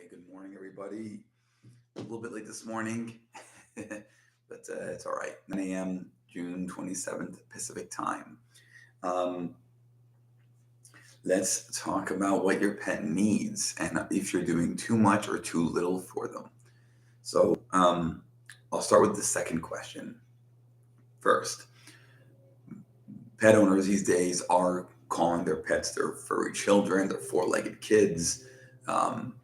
Good morning, everybody. A little bit late this morning, but it's all right. 9 a.m., June 27th, Pacific time. Um, let's talk about what your pet needs and if you're doing too much or too little for them. So I'll start with the second question first. Pet owners these days are calling their pets their furry children, their four-legged kids. Um,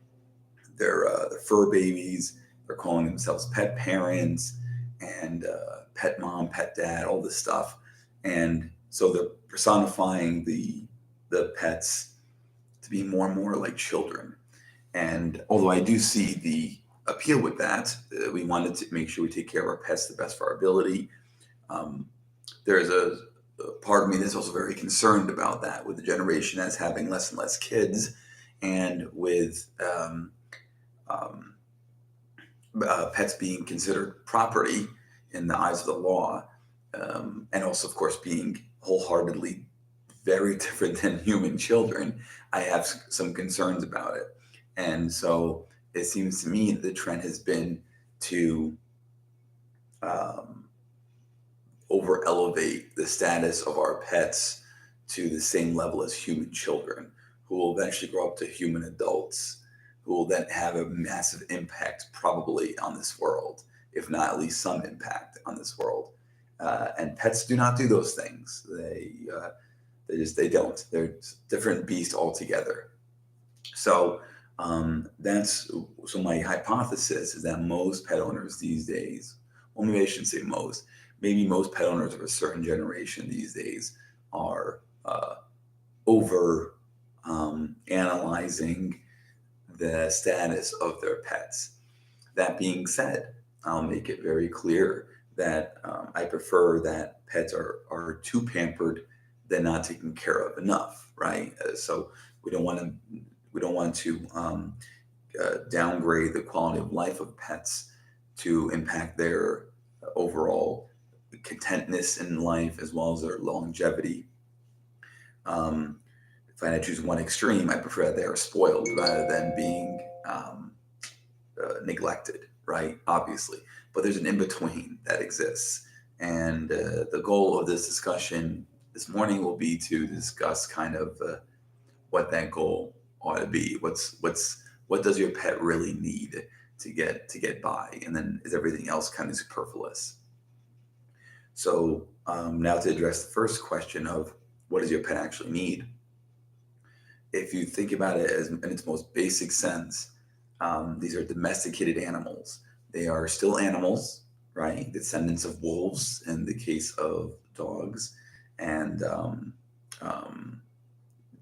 their fur babies. They're calling themselves pet parents and pet mom, pet dad, all this stuff. And so they're personifying the pets to be more and more like children. And although I do see the appeal with that, we wanted to make sure we take care of our pets the best of our ability. Um, there's a part of me that's also very concerned about that with the generation that's having less and less kids, and with um, pets being considered property in the eyes of the law, and also, of course, being wholeheartedly very different than human children, I have some concerns about it. And so it seems to me that the trend has been to um, over elevate the status of our pets to the same level as human children, who will eventually grow up to human adults, who will then have a massive impact probably on this world, if not at least some impact on this world. And pets do not do those things. They don't. They're different beasts altogether. So that's so my hypothesis is that most pet owners these days, well, maybe I shouldn't say most, maybe most pet owners of a certain generation these days are over analyzing the status of their pets. That being said, I'll make it very clear that I prefer that pets are too pampered than not taken care of enough, right? So we don't want to we don't want to downgrade the quality of life of pets to impact their overall contentness in life as well as their longevity. If I had to choose one extreme, I prefer that they are spoiled rather than being neglected, right? Obviously. But there's an in between that exists. And the goal of this discussion this morning will be to discuss kind of what that goal ought to be. What does your pet really need to get by, and then is everything else kind of superfluous? So now to address the first question of what does your pet actually need? If you think about it as in its most basic sense, these are domesticated animals. They are still animals, right? Descendants of wolves in the case of dogs, and um,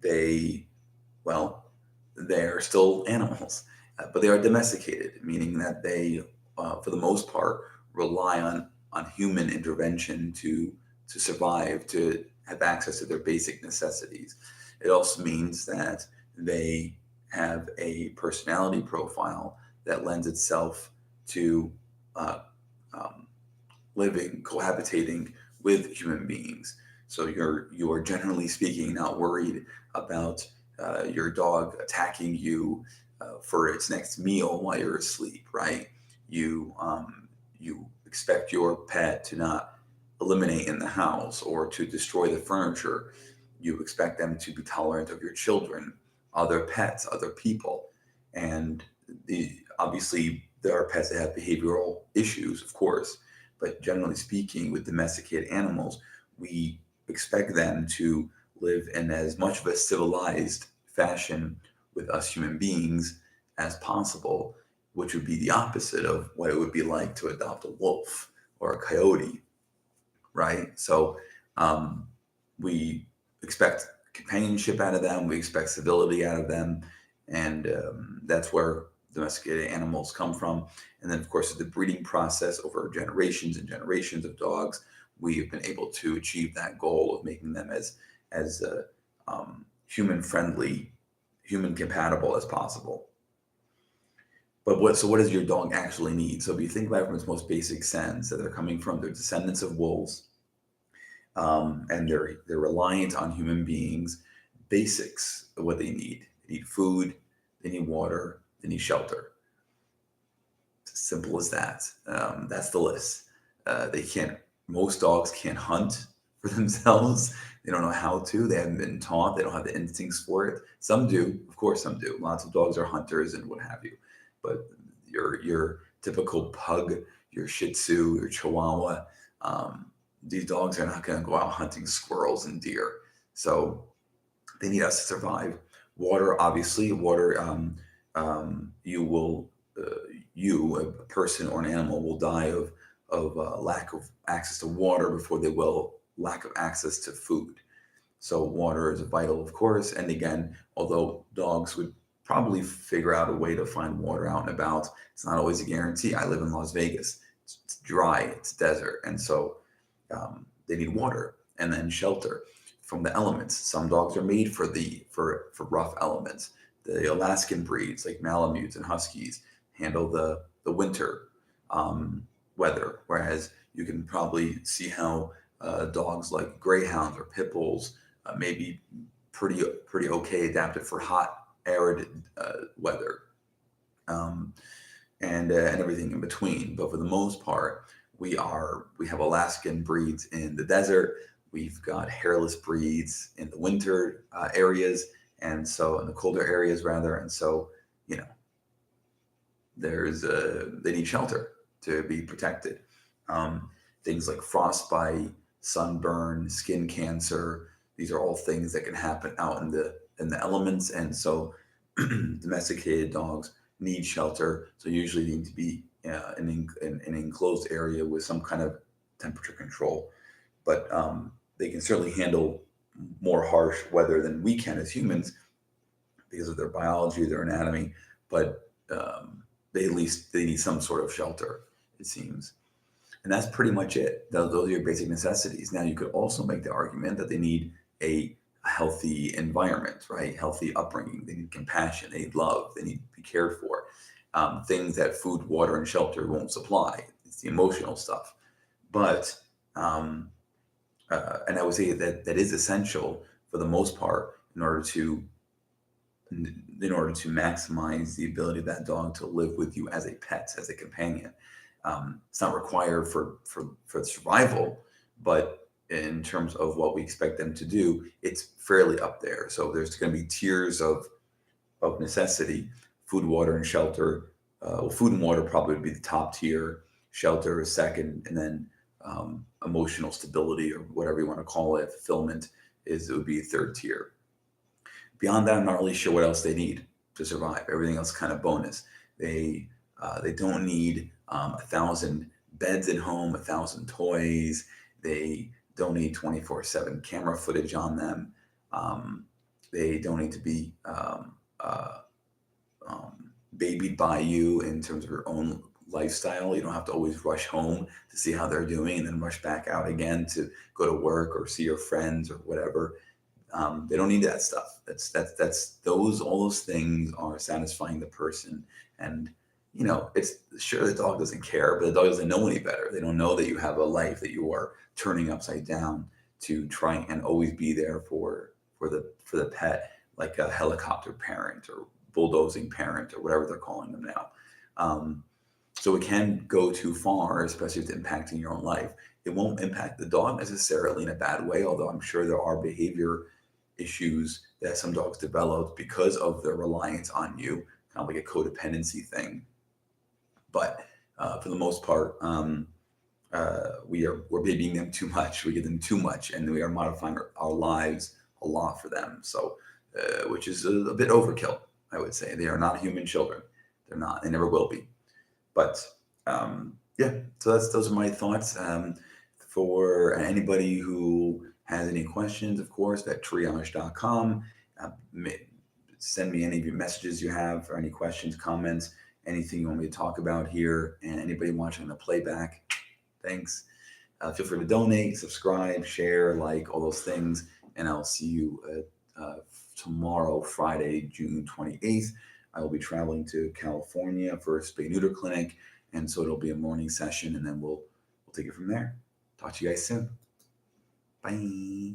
they, well, they are still animals, but they are domesticated, meaning that they, for the most part, rely on human intervention to survive, to have access to their basic necessities. It also means that they have a personality profile that lends itself to uh, um, living, cohabitating with human beings. So you are generally speaking not worried about your dog attacking you for its next meal while you're asleep, right? You expect your pet to not eliminate in the house or to destroy the furniture. You expect them to be tolerant of your children, other pets, other people, and obviously there are pets that have behavioral issues, of course, but generally speaking, with domesticated animals, we expect them to live in as much of a civilized fashion with us human beings as possible, which would be the opposite of what it would be like to adopt a wolf or a coyote, right? So um, we expect companionship out of them, we expect civility out of them, and that's where domesticated animals come from. And then, of course, the breeding process over generations and generations of dogs, we have been able to achieve that goal of making them as human friendly, human compatible as possible. But what does your dog actually need? So if you think about it from its most basic sense, that they're coming from, they're descendants of wolves, and they're reliant on human beings. Basics of what they need: food, they need water, they need shelter. It's as simple as that. That's the list. They can't. Most dogs can't hunt for themselves. They don't know how to. They haven't been taught. They don't have the instincts for it. Some do, of course. Some do. Lots of dogs are hunters and what have you. But your typical pug, your Shih Tzu, your Chihuahua, these dogs are not going to go out hunting squirrels and deer. So they need us to survive. Water, obviously, water. You will, you, a person or an animal, will die of lack of access to water before they will lack of access to food. So water is vital, of course. And again, although dogs would probably figure out a way to find water out and about, it's not always a guarantee. I live in Las Vegas. It's dry, it's desert, and so they need water and then shelter from the elements. Some dogs are made for rough elements. The Alaskan breeds like Malamutes and Huskies handle the winter weather, whereas you can probably see how dogs like Greyhounds or Pit Bulls may be pretty okay adapted for hot, arid weather. Um, and everything in between. But for the most part, we have Alaskan breeds in the desert. We've got hairless breeds in the winter areas, and so in the colder areas rather. And so, you know, they need shelter to be protected. Um, Things like frostbite, sunburn, skin cancer. These are all things that can happen out in the elements, and so domesticated dogs need shelter. So usually they need to be in an enclosed area with some kind of temperature control. But they can certainly handle more harsh weather than we can as humans because of their biology, their anatomy. But they at least they need some sort of shelter, it seems. And that's pretty much it. Those are your basic necessities. Now, you could also make the argument that they need a healthy environment, right? Healthy upbringing. They need compassion. They need love. They need to be cared for. Things that food, water, and shelter won't supply. It's the emotional stuff. But, and I would say that that is essential for the most part in order to maximize the ability of that dog to live with you as a pet, as a companion. It's not required for survival, but in terms of what we expect them to do, it's fairly up there. So there's going to be tiers of necessity: food, water, and shelter. Well, food and water probably would be the top tier. Shelter is second, and then emotional stability, or whatever you want to call it, fulfillment, it would be third tier. Beyond that, I'm not really sure what else they need to survive. Everything else kind of bonus. They don't need 1,000 beds at home, 1,000 toys. They don't need 24/7 camera footage on them. They don't need to be babied by you in terms of your own lifestyle. You don't have to always rush home to see how they're doing and then rush back out again to go to work or see your friends or whatever. They don't need that stuff. That's those all those things are satisfying the person. And it's sure the dog doesn't care, but the dog doesn't know any better. They don't know that you have a life that you are turning upside down to try and always be there for the pet, like a helicopter parent or bulldozing parent or whatever they're calling them now. So it can go too far, especially if it's impacting your own life. It won't impact the dog necessarily in a bad way, although I'm sure there are behavior issues that some dogs develop because of their reliance on you, kind of like a codependency thing. But for the most part, we're babying them too much. We give them too much, and we are modifying our lives a lot for them. So, which is a bit overkill, I would say. They are not human children. They're not. They never will be. But yeah, so those are my thoughts. For anybody who has any questions, of course, at triage.com. Send me any of your messages you have or any questions, comments, anything you want me to talk about here. And anybody watching the playback, thanks. Feel free to donate, subscribe, share, like, all those things. And I'll see you tomorrow, Friday, June 28th. I will be traveling to California for a spay neuter clinic. And so it'll be a morning session, and then we'll take it from there. Talk to you guys soon. Bye.